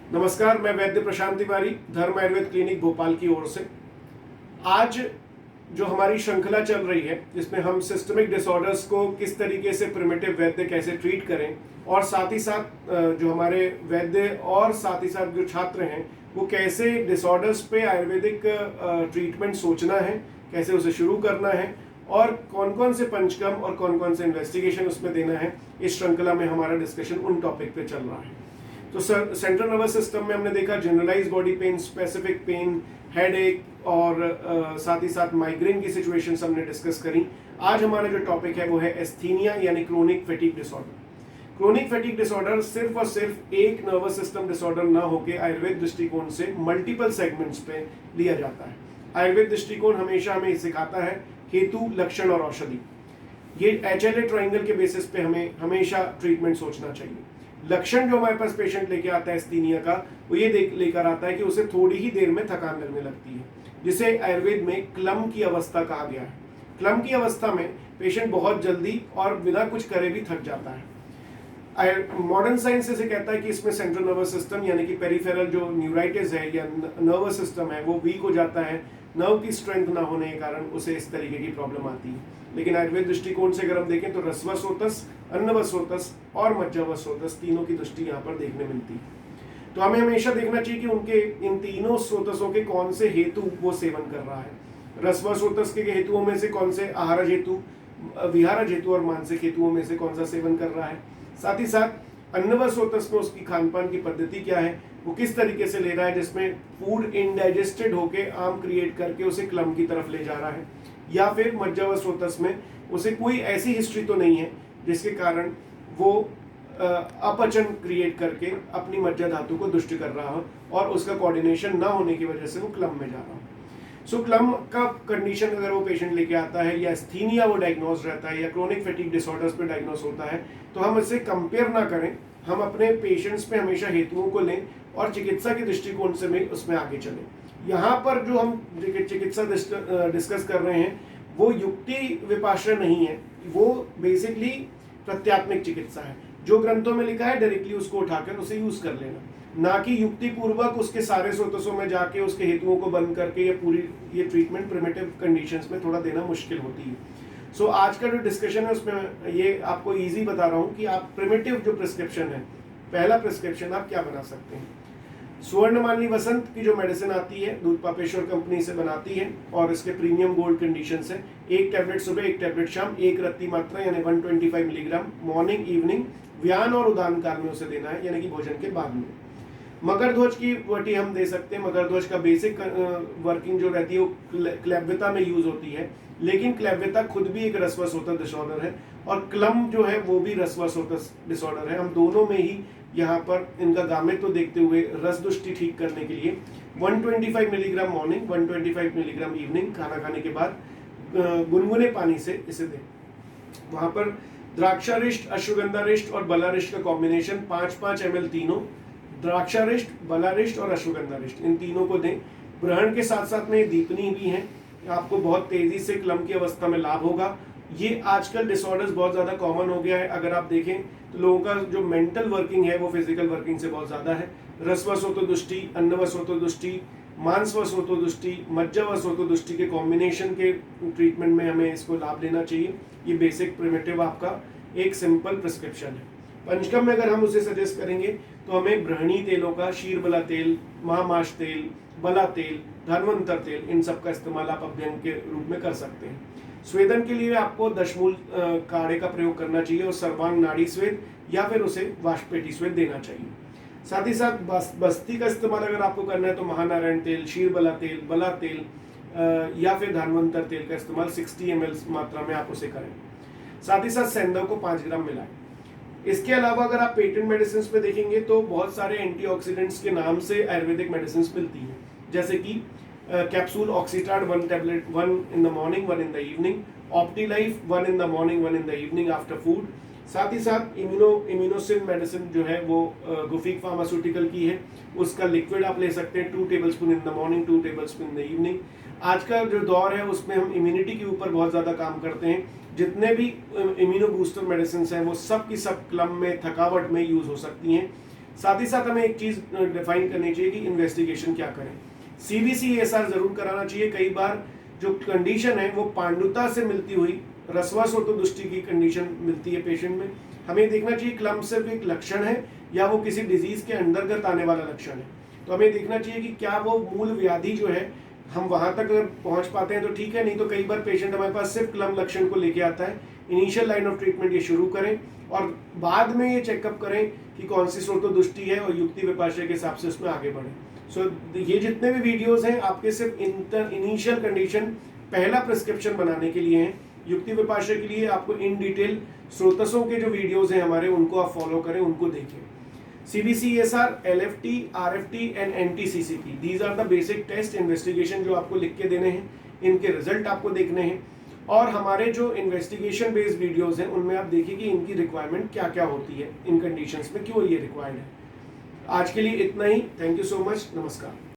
नमस्कार, मैं वैद्य प्रशांत तिवारी धर्म आयुर्वेद क्लिनिक भोपाल की ओर से। आज जो हमारी श्रृंखला चल रही है जिसमें हम सिस्टमिक डिसऑर्डर्स को किस तरीके से प्रिमिटिव वैद्य कैसे ट्रीट करें और साथ ही साथ जो हमारे वैद्य और साथ ही साथ जो छात्र हैं वो कैसे डिसऑर्डर्स पे आयुर्वेदिक ट्रीटमेंट सोचना है, कैसे उसे शुरू करना है और कौन कौन से पंचकर्म और कौन कौन से इन्वेस्टिगेशन उसमें देना है, इस श्रृंखला में हमारा डिस्कशन उन टॉपिक पे चल रहा है। तो सेंट्रल नर्वस सिस्टम में हमने देखा generalize body pain, specific pain, head एक और साथ ही साथ माइग्रेन की सिचुएशंस हमने डिस्कस करी। आज हमारा जो टॉपिक है वो है एस्थीनिया यानी chronic fatigue disorder. Chronic fatigue disorder सिर्फ और सिर्फ एक नर्वस सिस्टम डिसऑर्डर ना होकर आयुर्वेद दृष्टिकोण से मल्टीपल सेगमेंट्स पे लिया जाता है। आयुर्वेद दृष्टिकोण हमेशा हमें सिखाता है हेतु, लक्षण और औषधि। ये HLA ट्राइंगल के बेसिस पे हमें हमेशा ट्रीटमेंट सोचना चाहिए। लक्षण जो हमारे पास पेशेंट लेके आता है एस्थीनिया का, वो ये लेकर आता है कि उसे थोड़ी ही देर में थकान लगने लगती है, जिसे आयुर्वेद में क्लम की अवस्था कहा गया है। क्लम की अवस्था में पेशेंट बहुत जल्दी और बिना कुछ करे भी थक जाता है। मॉडर्न साइंस इसे कहता है कि इसमें सेंट्रल नर्वस सिस्टम यानी कि पेरिफेरल जो न्यूराइटिस है या नर्वस सिस्टम है वो वीक हो जाता है। नर्व की स्ट्रेंथ ना होने के कारण उसे इस तरीके की प्रॉब्लम आती है। लेकिन आयुर्वेद दृष्टिकोण से अगर हम देखें तो रसवसोतस, अन्नवसोतस और मज्जावसोतस तीनों की दृष्टि यहाँ पर देखने मिलती है। तो हमें हमेशा देखना चाहिए कि उनके इन तीनों सोतसों के कौन से हेतु वो सेवन कर रहा है। रसवसोतस के हेतुओं में से कौन से आहारज हेतु, विहारज हेतु और मानसिक हेतुओं में से कौन सा सेवन कर रहा है। साथ ही साथ अन्नवसोतस में उसकी खान पान की पद्धति क्या है, वो किस तरीके से ले रहा है जिसमें फूड इनडाइजेस्टेड होके आम क्रिएट करके उसे क्लम की तरफ ले जा रहा है, या फिर मज्जावसोतस में उसे कोई ऐसी हिस्ट्री तो नहीं है जिसके कारण वो अपचन क्रिएट करके अपनी मज्जा धातु को दुष्ट कर रहा हो और उसका कोऑर्डिनेशन ना होने की वजह से वो क्लम में जा रहा हो। सो क्लम का कंडीशन अगर वो पेशेंट लेके आता है या एस्थीनिया वो डायग्नोज रहता है या क्रोनिक फैटिग डिसऑर्डर्स पे डायग्नोज होता है, तो हम इससे कंपेयर ना करें। हम अपने पेशेंट्स पे हमेशा हेतुओं को लें और चिकित्सा के दृष्टिकोण से में उसमें आगे चलें। यहाँ पर जो हम चिकित्सा डिस्कस कर रहे हैं वो युक्ति विपाश्रय नहीं है, वो बेसिकली प्रत्यात्मिक चिकित्सा है। जो ग्रंथों में लिखा है डायरेक्टली उसको उठाकर उसे यूज कर लेना, ना कि युक्ति पूर्वक उसके सारे स्रोतों में जाके उसके हेतुओं को बंद करके ये ट्रीटमेंट प्रिमिटिव कंडीशंस में थोड़ा देना मुश्किल होती है। सो आज का जो डिस्कशन है उसमें ये आपको इजी बता रहा हूँ कि आप प्रिमिटिव जो प्रिस्क्रिप्शन है, पहला प्रिस्क्रिप्शन आप क्या बना सकते हैं। स्वर्णमाली वसंत की जो मेडिसिन आती है दूध पापेश्वर कंपनी से बनाती है और इसके प्रीमियम गोल्ड कंडीशन है। एक टैबलेट सुबह, एक टैबलेट शाम, एक रत्ती मात्रा यानी 125 मिलीग्राम मॉर्निंग इवनिंग, व्यान और उदान काल में उसे देना है यानी कि भोजन के बाद में। मकर ध्वज की वटी हम दे सकते हैं। मकर ध्वज का बेसिक वर्किंग जो रहती है वो क्लैब्यता में यूज होती है, लेकिन क्लैब्यता खुद भी एक रसवसोतस डिसऑर्डर है और क्लम जो है वो भी रसवसोतस डिसऑर्डर है। हम दोनों में ही यहाँ पर इनका गामित्व देखते हुए रस दुष्टि ठीक करने के लिए 125 मिलीग्राम मॉर्निंग, 125 मिलीग्राम इवनिंग खाना खाने के बाद गुनगुने पानी से इसे दें। वहां पर द्राक्षारिष्ट, अश्वगंधारिष्ट और बलारिष्ट का कॉम्बिनेशन 5-5 ml तीनों, द्राक्षारिष्ट, बलारिष्ट और अश्वगंधारिष्ट इन तीनों को दें। ग्रहण के साथ साथ में दीपनी भी है, आपको बहुत तेजी से क्लम की अवस्था में लाभ होगा। ये आजकल डिसऑर्डर्स बहुत ज्यादा कॉमन हो गया है। अगर आप देखें तो लोगों का जो मेंटल वर्किंग है वो फिजिकल वर्किंग से बहुत ज्यादा है। रसवसोतोदुष्टि, अन्नवसोतोदुष्टि, मांसवसोतोदुष्टि, मज्जावसोतोदुष्टि के कॉम्बिनेशन के ट्रीटमेंट में हमें इसको लाभ लेना चाहिए। ये बेसिक प्रिमिटिव आपका एक सिंपल प्रिस्क्रिप्शन है। पंचकर्म में अगर हम उसे सजेस्ट करेंगे तो हमें ब्रह्मणी तेलों का शीरबला तेल, महामाश तेल, बला तेल, धन्वंतर तेल, इन सब का इस्तेमाल आप अभ्यंग के रूप में कर सकते हैं। स्वेदन के लिए आपको दशमूल काढ़े का प्रयोग करना चाहिए और सर्वांग नाड़ी स्वेद या फिर उसे वाष्पेटी स्वेद देना चाहिए। साथ ही साथ बस्ती का इस्तेमाल अगर आपको करना है तो महानारायण तेल, शीरबला तेल, बला तेल या फिर धन्वंतर तेल का इस्तेमाल 60 ml मात्रा में आप उसे करें। साथ ही साथ सेंधव को 5 ग्राम मिलाएं। इसके अलावा अगर आप पेटेंट मेडिसिन में देखेंगे तो बहुत सारे एंटीऑक्सीडेंट्स के नाम से आयुर्वेदिक मेडिसिन मिलती है, जैसे कि capsule Oxitard 1 tablet, 1 in the morning, 1 in the evening, Optilife 1 in the morning, 1 in the evening after food. साथ ही साथ इम्यूनोसिन मेडिसिन जो है वो गुफिक फार्मास्यूटिकल की है, उसका लिक्विड आप ले सकते हैं 2 tablespoon in the morning, 2 tablespoon in the evening. आज का जो दौर है उसमें हम इम्यूनिटी के ऊपर बहुत ज़्यादा काम करते हैं। जितने भी इम्यूनो बूस्टर मेडिसिन हैं वो सब की सब क्लम में, थकावट में यूज हो सकती हैं। साथ ही साथ हमें एक चीज डिफाइन करनी चाहिए कि इन्वेस्टिगेशन क्या करें। CBCSR जरूर कराना चाहिए। कई बार जो कंडीशन है वो पांडुता से मिलती हुई रसवा सोतोदुष्टि की कंडीशन मिलती है पेशेंट में। हमें देखना चाहिए क्लम्प सिर्फ एक लक्षण है या वो किसी डिजीज के अंतर्गत आने वाला लक्षण है। तो हमें देखना चाहिए कि क्या वो मूल व्याधि जो है हम वहां तक अगर पहुंच पाते हैं तो ठीक है, नहीं तो कई बार पेशेंट हमारे पास सिर्फ क्लम्प लक्षण को लेके आता है। इनिशियल लाइन ऑफ ट्रीटमेंट ये शुरू करें और बाद में ये चेकअप करें कि कौन सी सोतोदुष्टि है और युक्ति विपाशय के हिसाब से उसमें आगे बढ़े। सो ये जितने भी वीडियोस हैं आपके सिर्फ इनिशियल कंडीशन पहला प्रिस्क्रिप्शन बनाने के लिए हैं। युक्ति विपाशय के लिए आपको इन डिटेल स्रोतसों के जो वीडियोस हैं हमारे उनको आप फॉलो करें, उनको देखें। CBCSR, LFT, RFT and NTCCP, these are the basic test investigation जो आपको लिख के देने हैं, इनके रिजल्ट आपको देखने हैं। और हमारे जो इन्वेस्टिगेशन बेस्ड वीडियोस हैं उनमें आप देखिए कि इनकी रिक्वायरमेंट क्या क्या होती है, इन कंडीशंस में क्यों ये रिक्वायर्ड है। आज के लिए इतना ही। Thank you so much. नमस्कार।